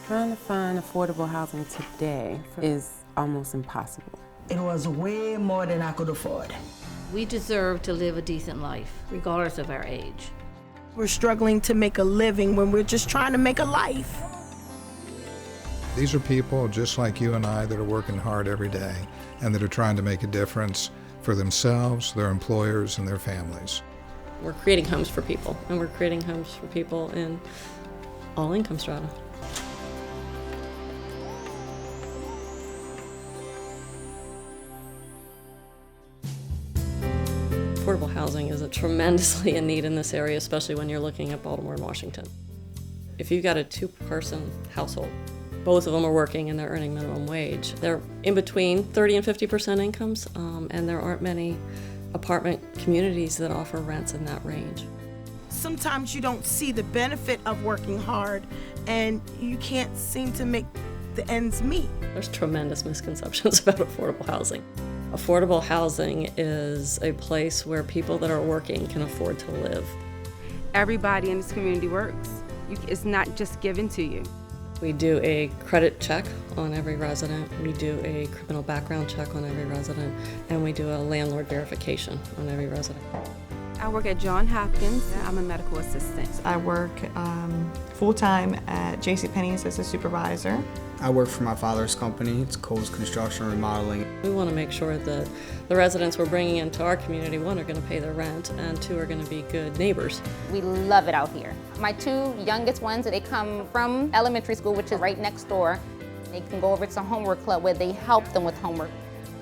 Trying to find affordable housing today is almost impossible. It was way more than I could afford. We deserve to live a decent life, regardless of our age. We're struggling to make a living when we're just trying to make a life. These are people just like you and I that are working hard every day and that are trying to make a difference for themselves, their employers, and their families. We're creating homes for people, and we're creating homes for people in all income strata. Affordable housing is tremendously in need in this area, especially when you're looking at Baltimore and Washington. If you've got a two-person household, both of them are working and they're earning minimum wage. They're in between 30 and 50% incomes, and there aren't many apartment communities that offer rents in that range. Sometimes you don't see the benefit of working hard and you can't seem to make the ends meet. There's tremendous misconceptions about affordable housing. Affordable housing is a place where people that are working can afford to live. Everybody in this community works. It's not just given to you. We do a credit check on every resident, we do a criminal background check on every resident, and we do a landlord verification on every resident. I work at Johns Hopkins. I'm a medical assistant. I work full-time at JCPenney's as a supervisor. I work for my father's company. It's Cole's Construction and Remodeling. We want to make sure that the residents we're bringing into our community, one, are going to pay their rent, and two, are going to be good neighbors. We love it out here. My two youngest ones, they come from elementary school, which is right next door. They can go over to homework club where they help them with homework.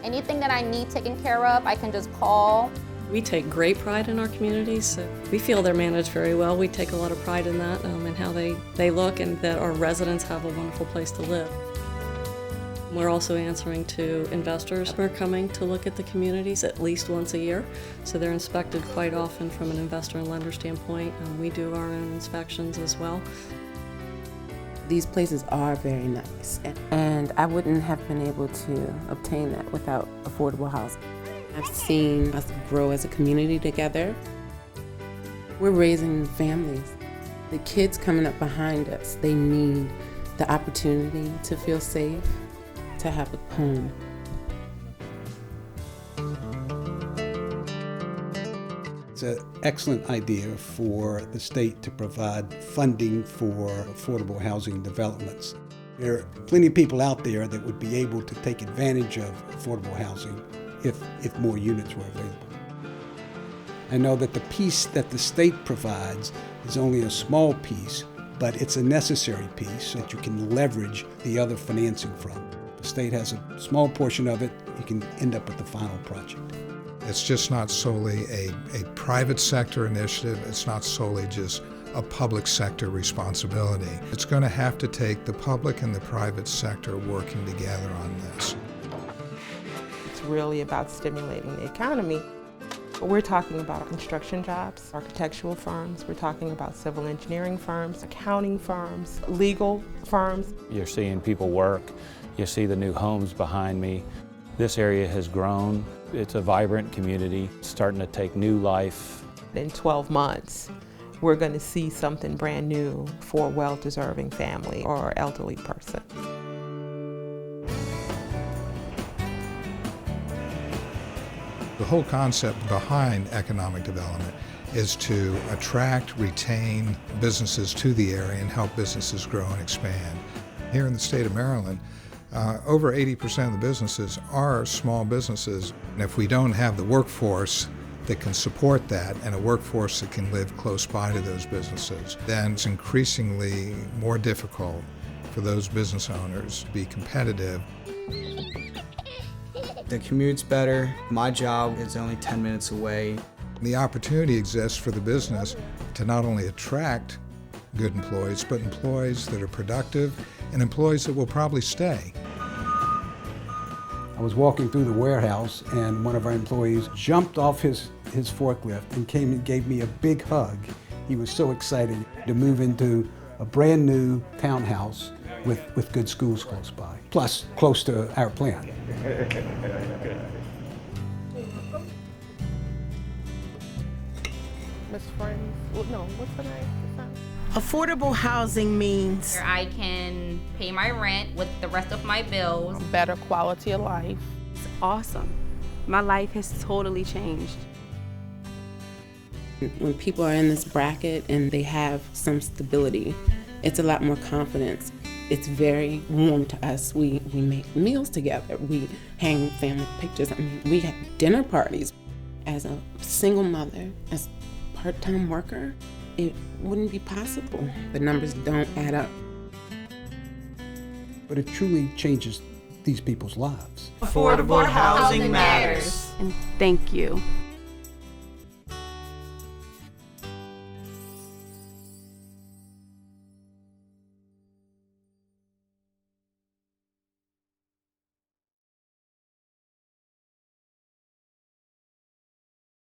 Anything that I need taken care of, I can just call. We take great pride in our communities. So we feel they're managed very well. We take a lot of pride in that and how they look, and that our residents have a wonderful place to live. We're also answering to investors who are coming to look at the communities at least once a year. So they're inspected quite often from an investor and lender standpoint. We do our own inspections as well. These places are very nice, and I wouldn't have been able to obtain that without affordable housing. I've seen us grow as a community together. We're raising families. The kids coming up behind us, they need the opportunity to feel safe, to have a home. It's an excellent idea for the state to provide funding for affordable housing developments. There are plenty of people out there that would be able to take advantage of affordable housing if more units were available. I know that the piece that the state provides is only a small piece, but it's a necessary piece that you can leverage the other financing from. The state has a small portion of it, you can end up with the final project. It's just not solely a private sector initiative, it's not solely just a public sector responsibility. It's going to have to take the public and the private sector working together on this. Really about stimulating the economy. But we're talking about construction jobs, architectural firms, we're talking about civil engineering firms, accounting firms, legal firms. You're seeing people work, you see the new homes behind me. This area has grown. It's a vibrant community, starting to take new life. In 12 months, we're going to see something brand new for a well-deserving family or elderly person. The whole concept behind economic development is to attract, retain businesses to the area and help businesses grow and expand. Here in the state of Maryland, over 80% of the businesses are small businesses. And if we don't have the workforce that can support that and a workforce that can live close by to those businesses, then it's increasingly more difficult for those business owners to be competitive. The commute's better. My job is only 10 minutes away. The opportunity exists for the business to not only attract good employees, but employees that are productive and employees that will probably stay. I was walking through the warehouse and one of our employees jumped off his forklift and came and gave me a big hug. He was so excited to move into a brand new townhouse with good schools close by, plus close to our plant. Miss Friends, no, what's her name? Affordable housing means where I can pay my rent with the rest of my bills. Better quality of life. It's awesome. My life has totally changed. When people are in this bracket and they have some stability, it's a lot more confidence. It's very warm to us. We make meals together. We hang family pictures. I mean, we have dinner parties. As a single mother, as a part-time worker, it wouldn't be possible. The numbers don't add up. But it truly changes these people's lives. Affordable housing matters. And thank you.